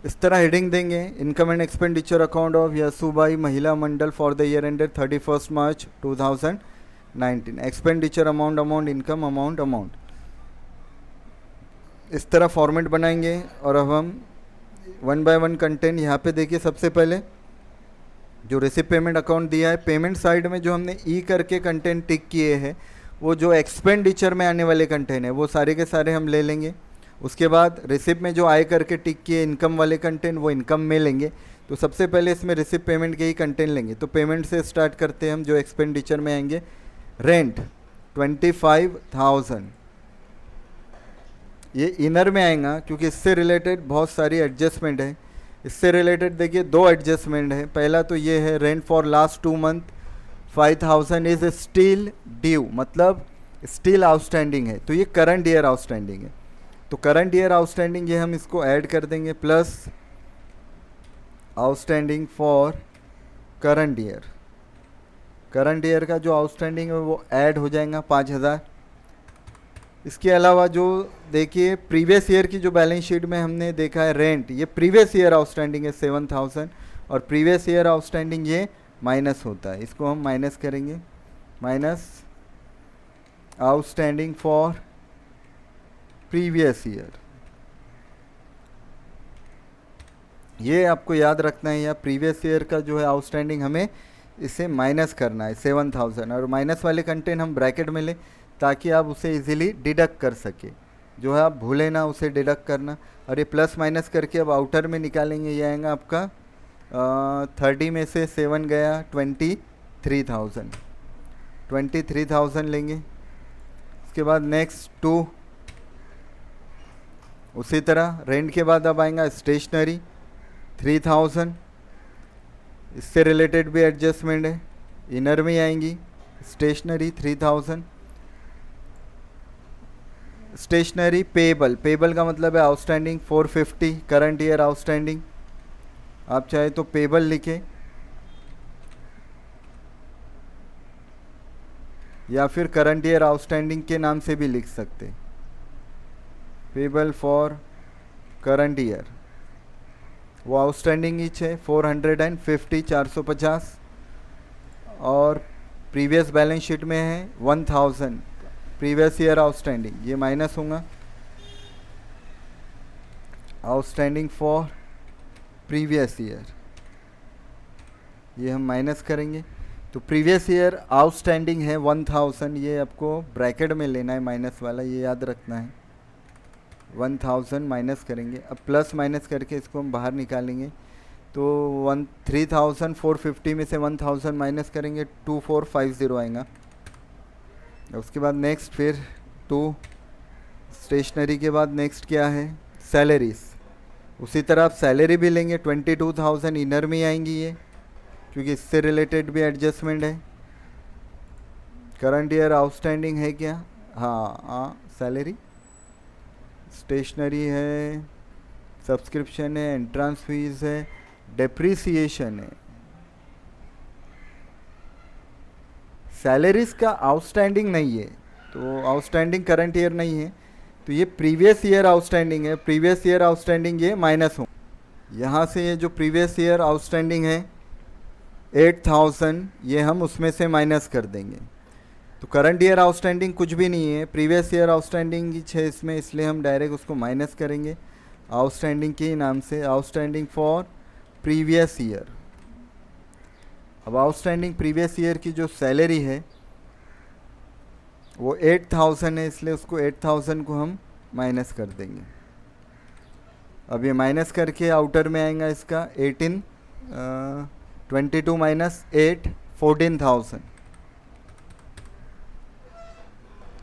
इस तरह हेडिंग देंगे, income and expenditure account of Yesubai Mahila Mandal for the year ended 31 March 2019, expenditure amount, amount, income amount, amount. इस तरह format बनाएंगे। और अब हम वन बाय वन कंटेंट यहाँ पे देखिए। सबसे पहले जो रिसिप्ट पेमेंट अकाउंट दिया है, पेमेंट साइड में जो हमने ई करके कंटेंट टिक किए हैं, वो जो एक्सपेंडिचर में आने वाले कंटेंट है वो सारे के सारे हम ले लेंगे। उसके बाद रिसिप्ट में जो आय करके टिक किए इनकम वाले कंटेंट, वो इनकम में लेंगे। तो सबसे पहले इसमें रिसिप्ट पेमेंट के ही कंटेंट लेंगे। तो पेमेंट से स्टार्ट करते हैं हम, जो एक्सपेंडिचर में आएंगे। रेंट 25,000, ये इनर में आएगा क्योंकि इससे रिलेटेड बहुत सारी एडजस्टमेंट है। इससे रिलेटेड देखिए दो एडजस्टमेंट है। पहला तो ये है, rent for last 2 month 5,000 is still due, मतलब स्टिल आउटस्टैंडिंग है, तो ये करंट ईयर आउटस्टैंडिंग है। तो करंट ईयर आउटस्टैंडिंग ये हम इसको ऐड कर देंगे, plus outstanding for current year. Current year का जो आउटस्टैंडिंग है वो ऐड हो जाएगा 5,000। इसके अलावा जो देखिए प्रीवियस ईयर की जो बैलेंस शीट में हमने देखा है रेंट, ये प्रीवियस ईयर आउटस्टैंडिंग है 7,000, और प्रीवियस ईयर आउटस्टैंडिंग ये माइनस होता है, इसको हम माइनस करेंगे। Minus outstanding for previous year, ये आपको याद रखना है। या प्रीवियस ईयर का जो है आउटस्टैंडिंग हमें इसे माइनस करना है 7,000, और माइनस वाले कंटेंट हम ब्रैकेट में लें ताकि आप उसे इजीली डिडक्ट कर सके। जो है आप भूले ना उसे डिडक्ट करना। और ये प्लस माइनस करके अब आउटर में निकालेंगे, ये आएगा आपका 30 में से 7 गया 23,000, 23,000 लेंगे। उसके बाद नेक्स्ट 2, उसी तरह रेंट के बाद अब आएगा स्टेशनरी 3,000, इससे रिलेटेड भी एडजस्टमेंट है, इनर में आएंगी स्टेशनरी 3,000। स्टेशनरी पेबल, पेबल का मतलब है आउटस्टैंडिंग 450, करंट ईयर आउटस्टैंडिंग। आप चाहे तो पेबल लिखें या फिर करंट ईयर आउटस्टैंडिंग के नाम से भी लिख सकते। पेबल फॉर करंट ईयर, वो आउटस्टैंडिंग ईच है 450, 450, और प्रीवियस बैलेंस शीट में है 1,000 प्रीवियस ईयर आउटस्टैंडिंग, ये माइनस होगा। आउटस्टैंडिंग फॉर प्रीवियस ईयर, ये हम माइनस करेंगे। तो प्रीवियस ईयर आउटस्टैंडिंग है 1,000, ये आपको ब्रैकेट में लेना है माइनस वाला, ये याद रखना है। 1,000 माइनस करेंगे, अब प्लस माइनस करके इसको हम बाहर निकालेंगे। तो 3,450 में से 1,000 माइनस करेंगे 2,450 आएगा। उसके बाद नेक्स्ट फिर 2, स्टेशनरी के बाद नेक्स्ट क्या है, सैलरीज। उसी तरह आप सैलरी भी लेंगे 22,000, इनर में आएंगी ये, क्योंकि इससे रिलेटेड भी एडजस्टमेंट है। करंट ईयर आउटस्टैंडिंग है क्या, हाँ सैलरी। स्टेशनरी है, सब्सक्रिप्शन है, एंट्रांस फीस है, डेप्रिसिएशन है। सैलरीज का आउटस्टैंडिंग नहीं है, तो आउटस्टैंडिंग करंट ईयर नहीं है, तो ये प्रीवियस ईयर आउटस्टैंडिंग है। प्रीवियस ईयर आउटस्टैंडिंग ये माइनस हो, यहाँ से ये जो प्रीवियस ईयर आउटस्टैंडिंग है 8,000, ये हम उसमें से माइनस कर देंगे। तो करंट ईयर आउटस्टैंडिंग कुछ भी नहीं है, प्रीवियस ईयर आउटस्टैंडिंग ही है इसमें, इसलिए हम डायरेक्ट उसको माइनस करेंगे आउटस्टैंडिंग के नाम से, आउटस्टैंडिंग फॉर प्रीवियस ईयर। अब आउटस्टैंडिंग प्रीवियस ईयर की जो सैलरी है वो 8,000 है, इसलिए उसको 8,000 को हम माइनस कर देंगे। अब ये माइनस करके आउटर में आएगा इसका 22 माइनस 8, 14,000।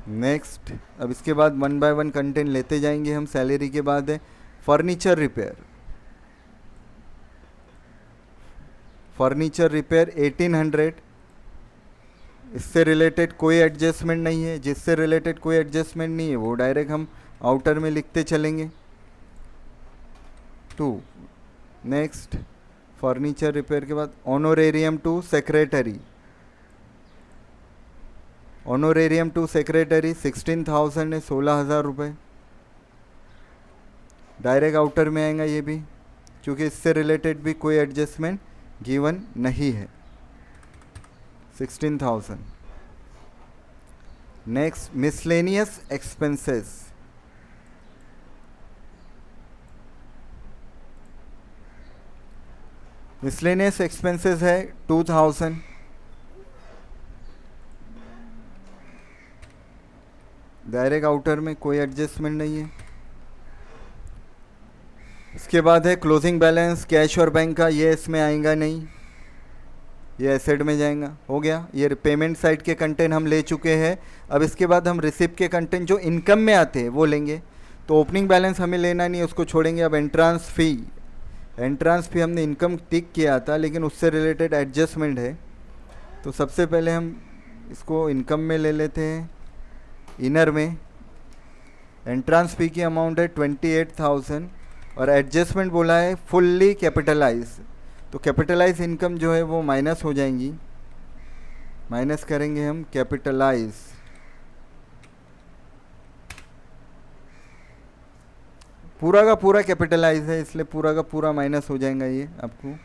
नेक्स्ट, अब इसके बाद 1 बाय 1 कंटेंट लेते जाएंगे हम। सैलरी के बाद है फर्नीचर रिपेयर, फर्नीचर रिपेयर 1,800, इससे रिलेटेड कोई एडजस्टमेंट नहीं है। जिससे रिलेटेड कोई एडजस्टमेंट नहीं है वो डायरेक्ट हम आउटर में लिखते चलेंगे 2। नेक्स्ट, फर्नीचर रिपेयर के बाद honorarium to secretary, honorarium to secretary 16,000 है, 16,000 रुपये, डायरेक्ट आउटर में आएगा ये भी। क्योंकि इससे रिलेटेड भी कोई एडजस्टमेंट गिवन नहीं है। 16,000। Next miscellaneous expenses. Miscellaneous expenses है 2,000। डायरेक्ट आउटर में कोई एडजस्टमेंट नहीं है। इसके बाद है क्लोजिंग बैलेंस कैश और बैंक का, ये इसमें आएगा नहीं, ये एसेट में जाएगा। हो गया, ये पेमेंट साइड के कंटेंट हम ले चुके हैं। अब इसके बाद हम रिसिप्ट के कंटेंट जो इनकम में आते हैं वो लेंगे। तो ओपनिंग बैलेंस हमें लेना नहीं है, उसको छोड़ेंगे। अब एंट्रांस फ़ी हमने इनकम टिक किया था, लेकिन उससे रिलेटेड एडजस्टमेंट है। तो सबसे पहले हम इसको इनकम में ले लेते हैं। इनर में एंट्रांस फ़ी की अमाउंट है 28,000 और एडजस्टमेंट बोला है फुल्ली कैपिटलाइज। तो कैपिटलाइज इनकम जो है वो माइनस हो जाएंगी, माइनस करेंगे हम कैपिटलाइज। पूरा का पूरा कैपिटलाइज है, इसलिए पूरा का पूरा माइनस हो जाएगा। ये आपको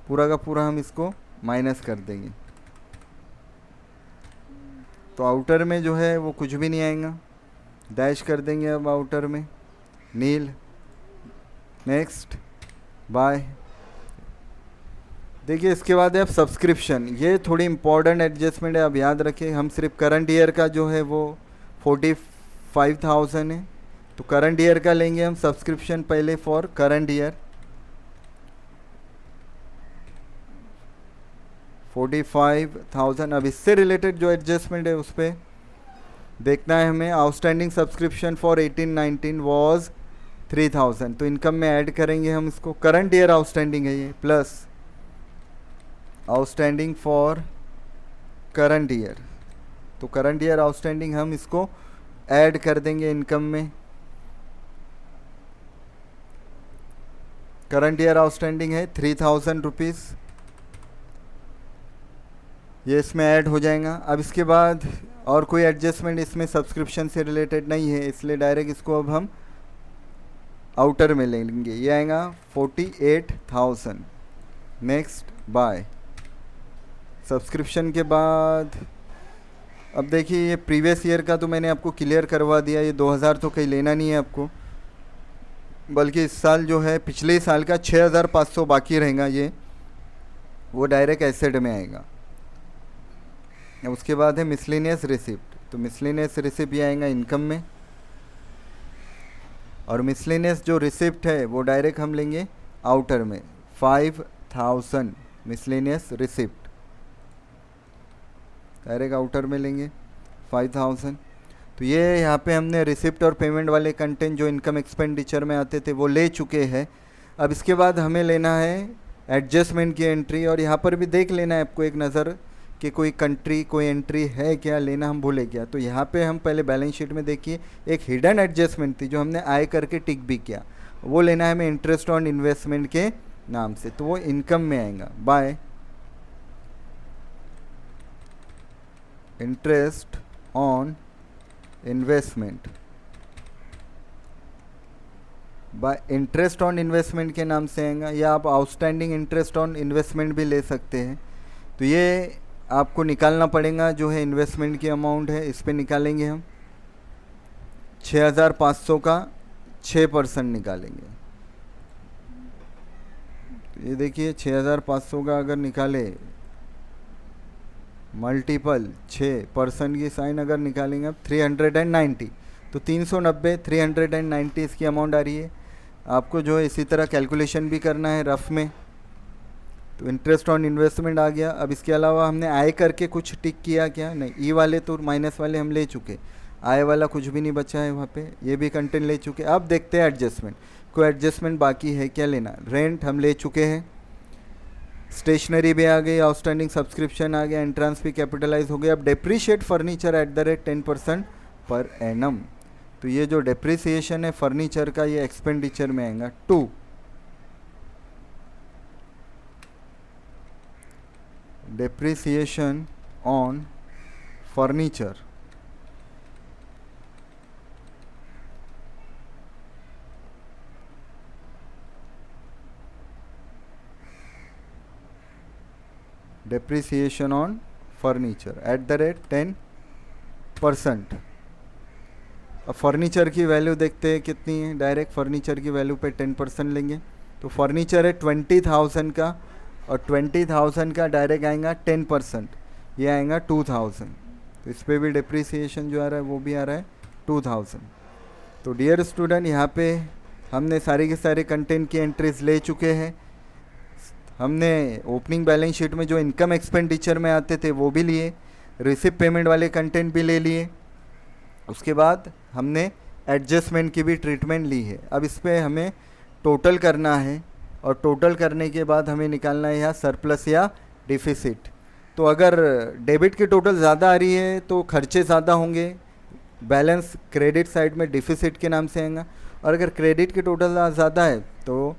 पूरा का पूरा हम इसको माइनस कर देंगे। तो आउटर में जो है वो कुछ भी नहीं आएगा, डैश कर देंगे अब आउटर में नील। Next bye. देखिए इसके बाद है अब सब्सक्रिप्शन। ये थोड़ी इंपॉर्टेंट एडजस्टमेंट है, अब याद रखें। हम सिर्फ करंट ईयर का जो है वो 45,000 है, तो करंट ईयर का लेंगे हम सब्सक्रिप्शन पहले फॉर करंट ईयर 45,000। अब इससे रिलेटेड जो एडजस्टमेंट है उस पर देखना है हमें। आउटस्टैंडिंग सब्सक्रिप्शन फॉर 18-19 वॉज 3,000, तो इनकम में ऐड करेंगे हम इसको। करंट ईयर आउटस्टैंडिंग है ये, plus outstanding for current year, तो करंट ईयर आउटस्टैंडिंग हम इसको ऐड कर देंगे इनकम में। करंट ईयर आउटस्टैंडिंग है 3,000 रुपीज़, ये इसमें ऐड हो जाएगा। अब इसके बाद और कोई एडजस्टमेंट इसमें सब्सक्रिप्शन से रिलेटेड नहीं है, इसलिए डायरेक्ट इसको अब हम आउटर में ले लेंगे। ये आएगा 48,000। Next bye. सब्सक्रिप्शन के बाद अब देखिए ये प्रीवियस ईयर का तो मैंने आपको क्लियर करवा दिया। ये 2,000 तो कहीं लेना नहीं है आपको, बल्कि इस साल जो है पिछले साल का 6,500 बाकी रहेगा, ये वो डायरेक्ट एसेट में आएगा। उसके बाद है मिसलेनियस रिसिप्ट, तो मिसलेनियस रिसिप्ट ये आएगा इनकम में, और मिसलेनियस जो रिसिप्ट है वो डायरेक्ट हम लेंगे आउटर में 5,000 मिसलेनियस रिसिप्ट डायरेक्ट आउटर में लेंगे 5,000। तो ये यहाँ पे हमने रिसिप्ट और पेमेंट वाले कंटेंट जो इनकम एक्सपेंडिचर में आते थे वो ले चुके हैं। अब इसके बाद हमें लेना है एडजस्टमेंट की एंट्री, और यहाँ पर भी देख लेना है आपको एक नज़र कि कोई कंट्री कोई एंट्री है क्या, लेना हम भूले क्या। तो यहाँ पे हम पहले बैलेंस शीट में देखिए एक हिडन एडजस्टमेंट थी जो हमने आय करके टिक भी किया, वो लेना है हमें इंटरेस्ट ऑन इन्वेस्टमेंट के नाम से, तो वो इनकम में आएगा। Bye interest on investment, bye interest on investment के नाम से आएगा, या आप आउटस्टैंडिंग इंटरेस्ट ऑन इन्वेस्टमेंट भी ले सकते हैं। तो ये आपको निकालना पड़ेगा, जो है इन्वेस्टमेंट की अमाउंट है इस पे निकालेंगे हम 6,500 का 6% निकालेंगे। तो ये देखिए 6,500 का अगर निकाले मल्टीपल 6% की साइन अगर निकालेंगे अब 390, तो 390 390 इसकी अमाउंट आ रही है। आपको जो है इसी तरह कैलकुलेशन भी करना है रफ में। तो इंटरेस्ट ऑन इन्वेस्टमेंट आ गया। अब इसके अलावा हमने आय करके कुछ टिक किया क्या? नहीं, ई वाले तो माइनस वाले हम ले चुके, आय वाला कुछ भी नहीं बचा है वहाँ पे, ये भी कंटेंट ले चुके। अब देखते हैं एडजस्टमेंट, कोई एडजस्टमेंट बाकी है क्या लेना। रेंट हम ले चुके हैं, स्टेशनरी भी आ गई, आउटस्टैंडिंग सब्सक्रिप्शन आ गया, एंट्रांस भी कैपिटलाइज हो गया। अब depreciate furniture at the rate 10% per annum, तो ये जो डेप्रीसिएशन है फर्नीचर का ये एक्सपेंडिचर में आएगा 2। Depreciation on furniture, depreciation on furniture at the rate 10%। अब फर्नीचर की वैल्यू देखते हैं कितनी है, डायरेक्ट फर्नीचर की वैल्यू पे 10% लेंगे। तो फर्नीचर है 20,000 का, और 20,000 का डायरेक्ट आएगा 10%, ये आएगा 2,000। तो इस पर भी डिप्रिसिएशन जो आ रहा है वो भी आ रहा है 2,000। तो डियर स्टूडेंट, यहाँ पे हमने सारे के सारे कंटेंट की एंट्रीज ले चुके हैं। हमने ओपनिंग बैलेंस शीट में जो इनकम एक्सपेंडिचर में आते थे वो भी लिए, रिसिप्ट पेमेंट वाले कंटेंट भी ले लिए। उसके बाद हमने एडजस्टमेंट की भी ट्रीटमेंट ली है। अब इस पर हमें टोटल करना है, और टोटल करने के बाद हमें निकालना है यहाँ सरप्लस या डिफिसिट। तो अगर डेबिट की टोटल ज़्यादा आ रही है तो खर्चे ज़्यादा होंगे, बैलेंस क्रेडिट साइड में डिफिसिट के नाम से आएगा। और अगर क्रेडिट की टोटल ज़्यादा है तो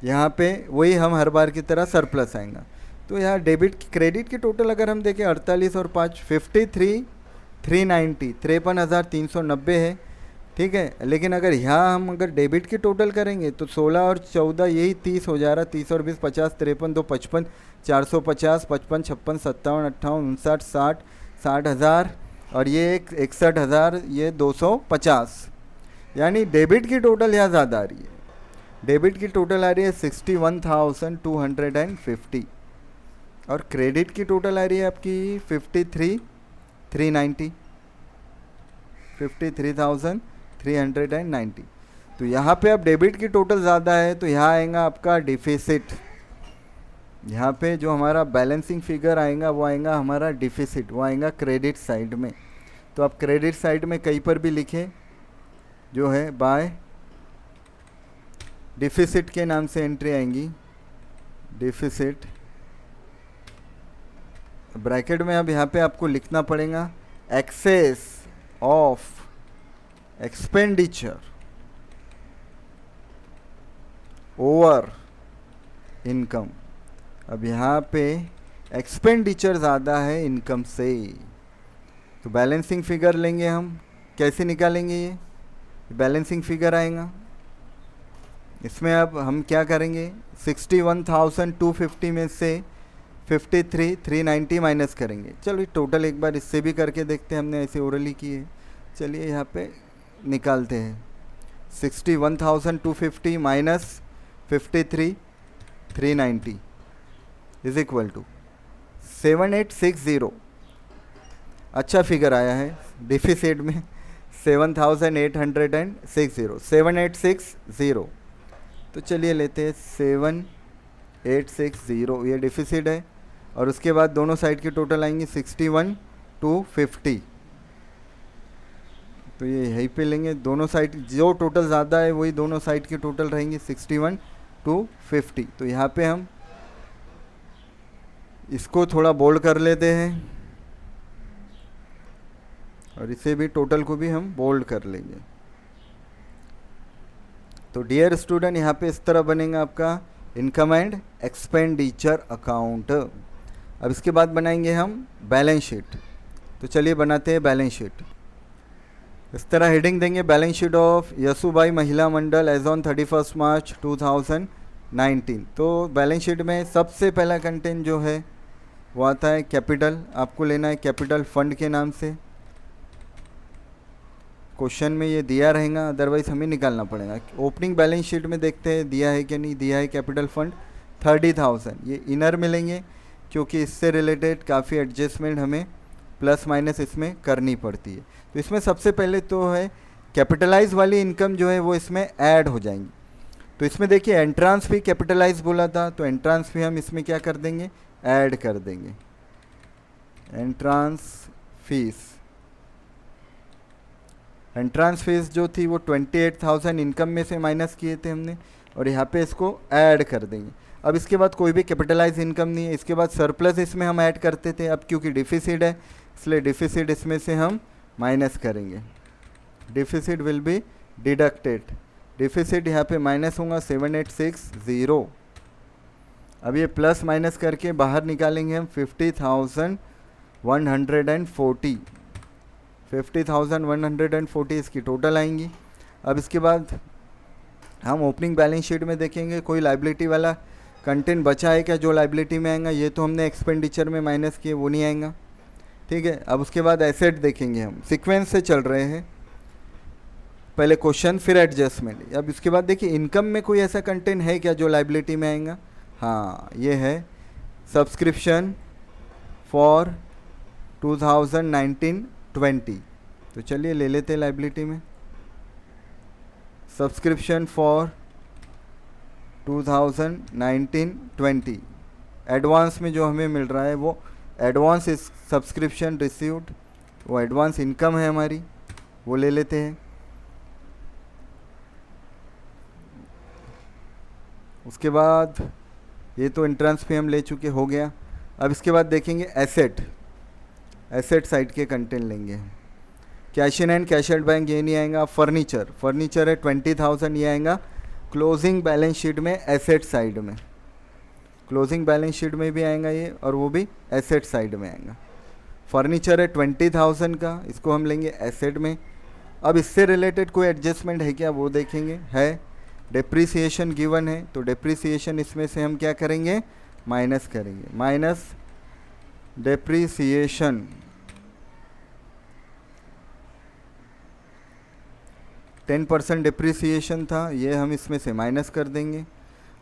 यहाँ पे वही हम हर बार की तरह सरप्लस आएगा। तो यहाँ डेबिट की क्रेडिट की टोटल अगर हम देखें 48 और 5 53,390 53,390 है, ठीक है। लेकिन अगर यहाँ हम अगर डेबिट की टोटल करेंगे तो 16 और 14 यही 30 हो जा रहा, 30 और 20 50, 53 2 55, 450, 55 56 57 58 59 60, 60,000, और ये 61,000, ये 250। यानी डेबिट की टोटल यहाँ ज़्यादा आ रही है। डेबिट की टोटल आ रही है 61,250, और क्रेडिट की टोटल आ रही है आपकी 53,390 53,390। तो यहाँ पे अब डेबिट की टोटल ज़्यादा है तो यहाँ आएगा आपका डिफिसिट। यहाँ पे जो हमारा बैलेंसिंग फिगर आएगा वो आएगा हमारा डिफिसिट, वो आएगा क्रेडिट साइड में। तो आप क्रेडिट साइड में कहीं पर भी लिखें जो है बाय डिफिसिट के नाम से एंट्री आएंगी, डिफिसिट। ब्रैकेट में अब यहाँ पे आपको लिखना पड़ेगा excess of expenditure over income. अब यहाँ पे एक्सपेंडिचर ज़्यादा है इनकम से, तो बैलेंसिंग फिगर लेंगे हम। कैसे निकालेंगे ये बैलेंसिंग फिगर आएगा, इसमें अब हम क्या करेंगे 61,250 में से 53,390 माइनस करेंगे। चलो टोटल एक बार इससे भी करके देखते हैं, हमने ऐसे ओरली की है। चलिए यहाँ पे निकालते हैं 61,250 माइनस 53,390 इज इक्वल टू 7860। अच्छा फिगर आया है डिफिसिट में 7,860 7860। तो चलिए लेते हैं 7860, ये डिफिसिट है। और उसके बाद दोनों साइड की टोटल आएंगी 61,250। तो ये यहीं पे लेंगे, दोनों साइड जो टोटल ज़्यादा है वही दोनों साइड की टोटल रहेंगी 61,250। तो यहाँ पे हम इसको थोड़ा बोल्ड कर लेते हैं, और इसे भी टोटल को भी हम बोल्ड कर लेंगे। तो डियर स्टूडेंट, यहाँ पे इस तरह बनेगा आपका इनकम एंड एक्सपेंडिचर अकाउंट। अब इसके बाद बनाएंगे हम बैलेंस शीट। तो चलिए बनाते हैं बैलेंस शीट। इस तरह हेडिंग देंगे बैलेंस शीट ऑफ यशुबाई महिला मंडल एज ऑन 31 मार्च 2019। तो बैलेंस शीट में सबसे पहला कंटेंट जो है वो आता है कैपिटल। आपको लेना है कैपिटल फंड के नाम से। क्वेश्चन में ये दिया रहेगा, अदरवाइज हमें निकालना पड़ेगा। ओपनिंग बैलेंस शीट में देखते हैं दिया है कि नहीं दिया है। कैपिटल फंड 30,000 ये इनर मिलेंगे, क्योंकि इससे रिलेटेड काफ़ी एडजस्टमेंट हमें प्लस माइनस इसमें करनी पड़ती है। तो इसमें सबसे पहले तो है कैपिटलाइज वाली इनकम जो है वो इसमें ऐड हो जाएंगी। तो इसमें देखिए एंट्रांस फी कैपिटलाइज बोला था, तो एंट्रांस फी हम इसमें क्या कर देंगे ऐड कर देंगे। एंट्रांस फीस जो थी वो 28,000 इनकम में से माइनस किए थे हमने, और यहाँ पे इसको ऐड कर देंगे। अब इसके बाद कोई भी कैपिटलाइज इनकम नहीं है। इसके बाद सरप्लस इसमें हम ऐड करते थे, अब क्योंकि डिफिसिट है इसलिए डिफिसिट इसमें से हम माइनस करेंगे। Deficit will be deducted. Deficit यहाँ पे माइनस होगा 7860। अब ये प्लस माइनस करके बाहर निकालेंगे हम 50,140। 50,140 इसकी टोटल आएंगी। अब इसके बाद हम ओपनिंग बैलेंस शीट में देखेंगे कोई लाइबिलिटी वाला कंटेंट बचा है क्या जो लाइबिलिटी में आएगा, ये तो हमने एक्सपेंडिचर में माइनस किए, वो नहीं आएगा। ठीक है, अब उसके बाद एसेट देखेंगे, हम सीक्वेंस से चल रहे हैं, पहले क्वेश्चन फिर एडजस्टमेंट। अब इसके बाद देखिए इनकम में कोई ऐसा कंटेंट है क्या जो लाइबिलिटी में आएगा, हाँ ये है सब्सक्रिप्शन फॉर 2019-20। तो चलिए ले लेते हैं लाइबिलिटी में सब्सक्रिप्शन फॉर 2019-20। एडवांस में जो हमें मिल रहा है वो एडवांस इस सब्सक्रिप्शन रिसीव्ड, वो एडवांस इनकम है हमारी, वो ले लेते हैं। उसके बाद ये तो एंट्रेंस पे हम ले चुके, हो गया। अब इसके बाद देखेंगे एसेट, एसेट साइड के कंटेंट लेंगे। Cash in and cash at bank ये नहीं आएगा। फर्नीचर, फर्नीचर है 20,000, ये आएगा क्लोजिंग बैलेंस शीट में एसेट साइड में, क्लोजिंग बैलेंस शीट में भी आएगा ये, और वो भी एसेट साइड में आएगा। फर्नीचर है 20,000 का, इसको हम लेंगे एसेट में। अब इससे रिलेटेड कोई एडजस्टमेंट है क्या वो देखेंगे, है। डेप्रिसिएशन गिवन है तो डेप्रिसिएशन इसमें से हम क्या करेंगे, माइनस करेंगे, माइनस डेप्रिसिएशन। 10% डिप्रिसिएशन था, ये हम इसमें से माइनस कर देंगे।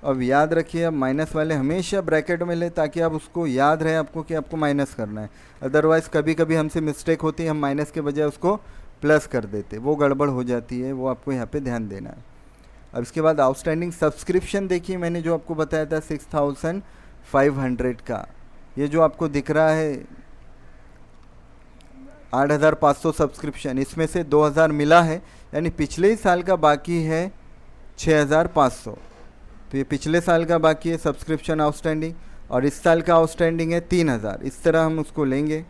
अब याद रखिए, अब माइनस वाले हमेशा ब्रैकेट में ले ताकि आप उसको याद रहे आपको कि आपको माइनस करना है। अदरवाइज़ कभी कभी हमसे मिस्टेक होती है, हम माइनस के बजाय उसको प्लस कर देते, वो गड़बड़ हो जाती है, वो आपको यहाँ पे ध्यान देना है। अब इसके बाद आउटस्टैंडिंग सब्सक्रिप्शन देखिए, मैंने जो आपको बताया था 6,500 का, ये जो आपको दिख रहा है 8,500 सब्सक्रिप्शन, इसमें से 2,000 मिला है, यानी पिछले ही साल का बाकी है 6,500। तो ये पिछले साल का बाकी है सब्सक्रिप्शन आउटस्टैंडिंग, और इस साल का आउटस्टैंडिंग है 3,000। इस तरह हम उसको लेंगे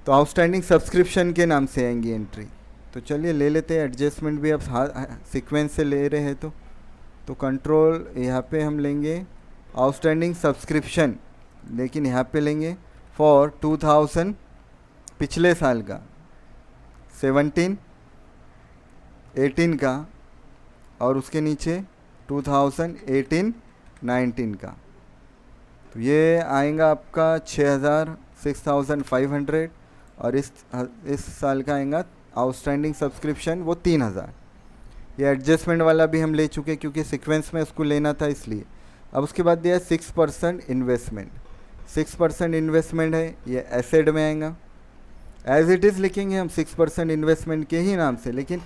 तो आउटस्टैंडिंग सब्सक्रिप्शन के नाम से आएंगी एंट्री। तो चलिए ले लेते हैं एडजस्टमेंट भी, अब सीक्वेंस से ले रहे हैं तो कंट्रोल यहाँ पे हम लेंगे आउटस्टैंडिंग सब्सक्रिप्शन, लेकिन यहाँ पे लेंगे फॉर 2000 पिछले साल का, 17, 18 का, और उसके नीचे 2018-19 का। तो ये आएगा आपका 6,500, और इस साल का आएगा आउटस्टैंडिंग सब्सक्रिप्शन वो 3,000। ये एडजस्टमेंट वाला भी हम ले चुके क्योंकि सीक्वेंस में उसको लेना था इसलिए। अब उसके बाद दिया 6% इन्वेस्टमेंट, 6% इन्वेस्टमेंट है, ये एसेट में आएगा। एज इट इज़ लिखेंगे हम 6% इन्वेस्टमेंट के ही नाम से, लेकिन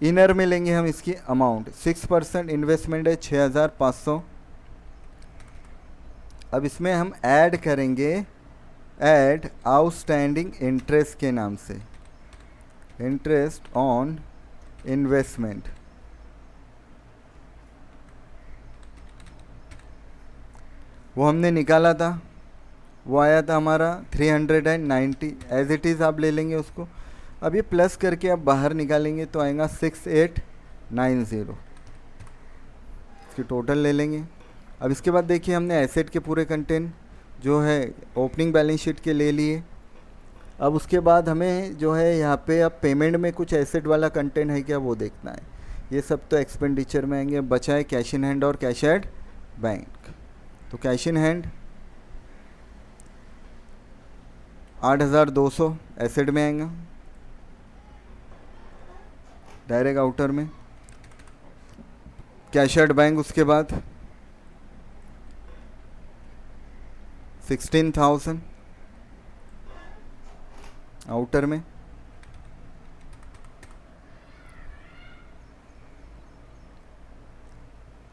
इनर में लेंगे हम इसकी अमाउंट। 6% इन्वेस्टमेंट है 6,500। अब इसमें हम ऐड करेंगे, ऐड आउटस्टैंडिंग इंटरेस्ट के नाम से, इंटरेस्ट ऑन इन्वेस्टमेंट। वो हमने निकाला था, वो आया था हमारा 390, एज इट इज़ आप ले लेंगे उसको। अब ये प्लस करके आप बाहर निकालेंगे तो आएगा 6890, इसकी टोटल ले लेंगे। अब इसके बाद देखिए हमने एसेट के पूरे कंटेंट जो है ओपनिंग बैलेंस शीट के ले लिए। अब उसके बाद हमें जो है यहाँ पे अब पेमेंट में कुछ एसेट वाला कंटेंट है क्या वो देखना है। ये सब तो एक्सपेंडिचर में आएंगे। बचा है कैश इन हैंड और कैश एट बैंक। तो कैश इन हैंड 8,200 एसेट में आएगा डायरेक्ट आउटर में। कैश एट बैंक उसके बाद 16,000 आउटर में।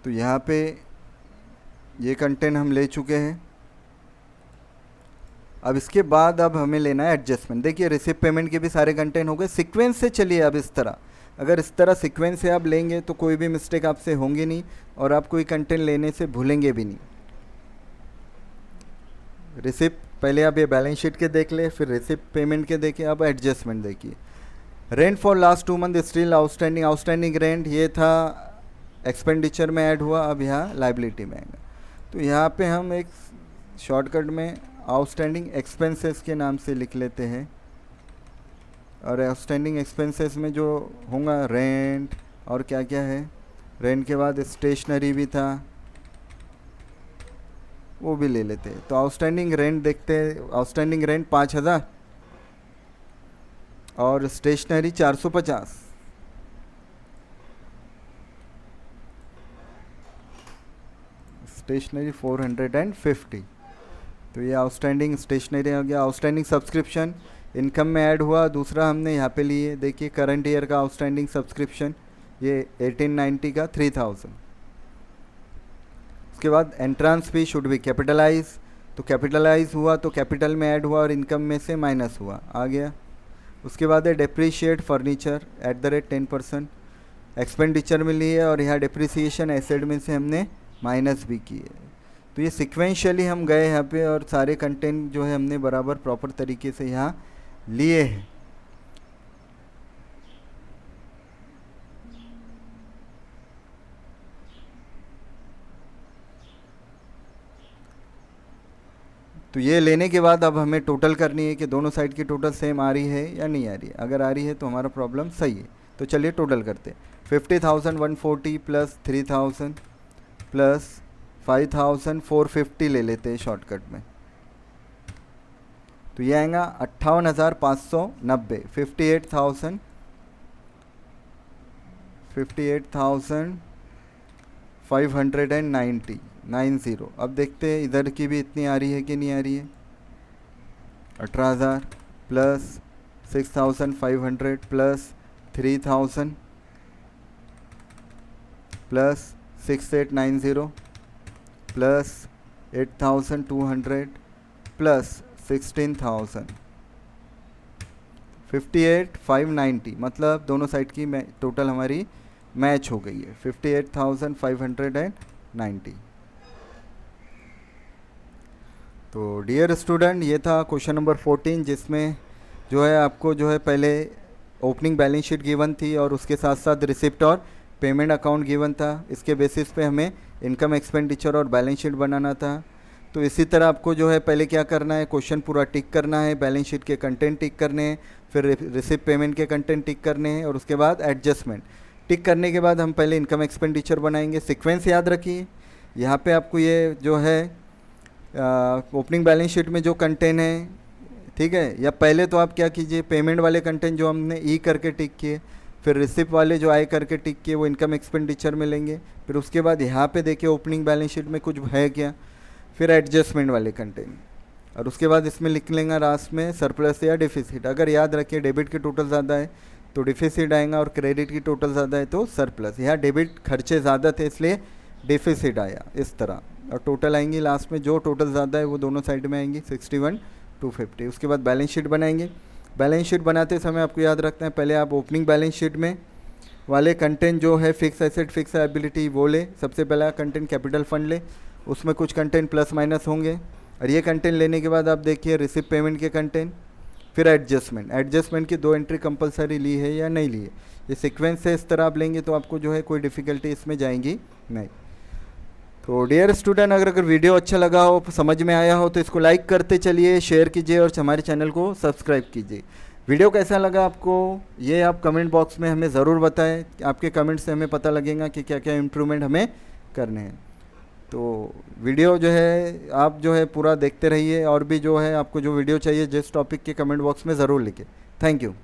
तो यहाँ पे ये कंटेंट हम ले चुके हैं। अब इसके बाद अब हमें लेना है एडजस्टमेंट। देखिए रिसिप्ट पेमेंट के भी सारे कंटेंट हो गए। सीक्वेंस से चलिए अब इस तरह, अगर इस तरह सीक्वेंस से आप लेंगे तो कोई भी मिस्टेक आपसे होंगी नहीं और आप कोई कंटेंट लेने से भूलेंगे भी नहीं। रिसिप्ट पहले आप ये बैलेंस शीट के देख ले, फिर रिसिप्ट पेमेंट के देखिए, अब एडजस्टमेंट देखिए। Rent for last 2 month still outstanding, outstanding rent ये था एक्सपेंडिचर में ऐड हुआ, अब यहाँ लाइबिलिटी में आएगा। तो यहाँ पे हम एक शॉर्टकट में आउटस्टैंडिंग एक्सपेंसेस के नाम से लिख लेते हैं। और आउटस्टैंडिंग एक्सपेंसेस में जो होगा रेंट और क्या क्या है, रेंट के बाद स्टेशनरी भी था, वो भी ले लेते हैं। तो आउटस्टैंडिंग रेंट देखते हैं, आउटस्टैंडिंग रेंट 5,000 और स्टेशनरी 450। स्टेशनरी 450। तो ये आउटस्टैंडिंग स्टेशनरी आ गया। आउटस्टैंडिंग सब्सक्रिप्शन इनकम में ऐड हुआ, दूसरा हमने यहाँ पे लिए, देखिए करंट ईयर का आउटस्टैंडिंग सब्सक्रिप्शन ये 1890 का 3000। उसके बाद entrance fee should be capitalize, तो कैपिटलाइज हुआ तो कैपिटल में ऐड हुआ और इनकम में से माइनस हुआ, आ गया। उसके बाद है डेप्रीशिएट फर्नीचर @10%, एक्सपेंडिचर में लिए और यहाँ डेप्रीसिएशन एसेट में से हमने माइनस भी किए। तो ये सिक्वेंशियली हम गए यहाँ पे और सारे कंटेंट जो है हमने बराबर प्रॉपर तरीके से यहाँ लिए हैं। तो ये लेने के बाद अब हमें टोटल करनी है कि दोनों साइड की टोटल सेम आ रही है या नहीं आ रही है। अगर आ रही है तो हमारा प्रॉब्लम सही है। तो चलिए टोटल करते हैं। 50,140 प्लस 3,000 प्लस 5,450 ले लेते हैं शॉर्टकट में। तो ये आएगा 58,590। 58,590। अब देखते हैं इधर की भी इतनी आ रही है कि नहीं आ रही है। 18,000 plus 6,500 plus 3,000 plus 6,890 plus 8,200 plus 16,000, 58,590। मतलब दोनों साइड की टोटल हमारी मैच हो गई है 58,590। तो डियर स्टूडेंट, ये था क्वेश्चन नंबर 14, जिसमें जो है आपको जो है पहले ओपनिंग बैलेंस शीट गिवन थी और उसके साथ साथ रिसिप्ट और पेमेंट अकाउंट गिवन था। इसके बेसिस पे हमें इनकम एक्सपेंडिचर और बैलेंस शीट बनाना था। तो इसी तरह आपको जो है पहले क्या करना है, क्वेश्चन पूरा टिक करना है, बैलेंस शीट के कंटेंट टिक करने हैं, फिर रिसिप्ट पेमेंट के कंटेंट टिक करने हैं और उसके बाद एडजस्टमेंट टिक करने के बाद हम पहले इनकम एक्सपेंडिचर बनाएंगे। सीक्वेंस याद रखिए, यहाँ पे आपको ये जो है ओपनिंग बैलेंस शीट में जो कंटेंट है, ठीक है, या पहले तो आप क्या कीजिए, पेमेंट वाले कंटेंट जो हमने ई करके टिक किए, फिर रिसिप्ट वाले जो आई करके टिक किए वो इनकम एक्सपेंडिचर में लेंगे। फिर उसके बाद यहाँ पे देखिए ओपनिंग बैलेंस शीट में कुछ है क्या, फिर एडजस्टमेंट वाले कंटेंट, और उसके बाद इसमें लिख लेंगे लास्ट में सरप्लस या डिफिसिट। अगर याद रखिए डेबिट की टोटल ज़्यादा है तो डिफिसिट आएगा और क्रेडिट की टोटल ज़्यादा है तो सरप्लस। यहाँ डेबिट खर्चे ज़्यादा थे इसलिए डिफिसिट आया इस तरह, और टोटल आएंगी लास्ट में जो टोटल ज़्यादा है वो दोनों साइड में आएंगी 61,250। उसके बाद बैलेंस शीट बनाएंगे। बैलेंस शीट बनाते समय आपको याद रखना है, पहले आप ओपनिंग बैलेंस शीट में वाले कंटेंट जो है फिक्स एसेट फिक्स लायबिलिटी वो ले। सबसे पहला कंटेंट कैपिटल फंड ले, उसमें कुछ कंटेंट प्लस माइनस होंगे, और ये कंटेंट लेने के बाद आप देखिए रिसिप्ट पेमेंट के कंटेंट, फिर एडजस्टमेंट की 2 एंट्री कंपलसरी ली है या नहीं ली है। ये सीक्वेंस से इस तरह आप लेंगे तो आपको जो है कोई डिफ़िकल्टी इसमें जाएंगी नहीं। तो डियर स्टूडेंट, अगर वीडियो अच्छा लगा हो, समझ में आया हो, तो इसको लाइक करते चलिए, शेयर कीजिए और हमारे चैनल को सब्सक्राइब कीजिए। वीडियो कैसा लगा आपको ये आप कमेंट बॉक्स में हमें ज़रूर बताएं। आपके कमेंट से हमें पता लगेगा कि क्या क्या इम्प्रूवमेंट हमें करने हैं। तो वीडियो जो है आप जो है पूरा देखते रहिए, और भी जो है आपको जो वीडियो चाहिए जिस टॉपिक के कमेंट बॉक्स में ज़रूर लिखें। Thank you.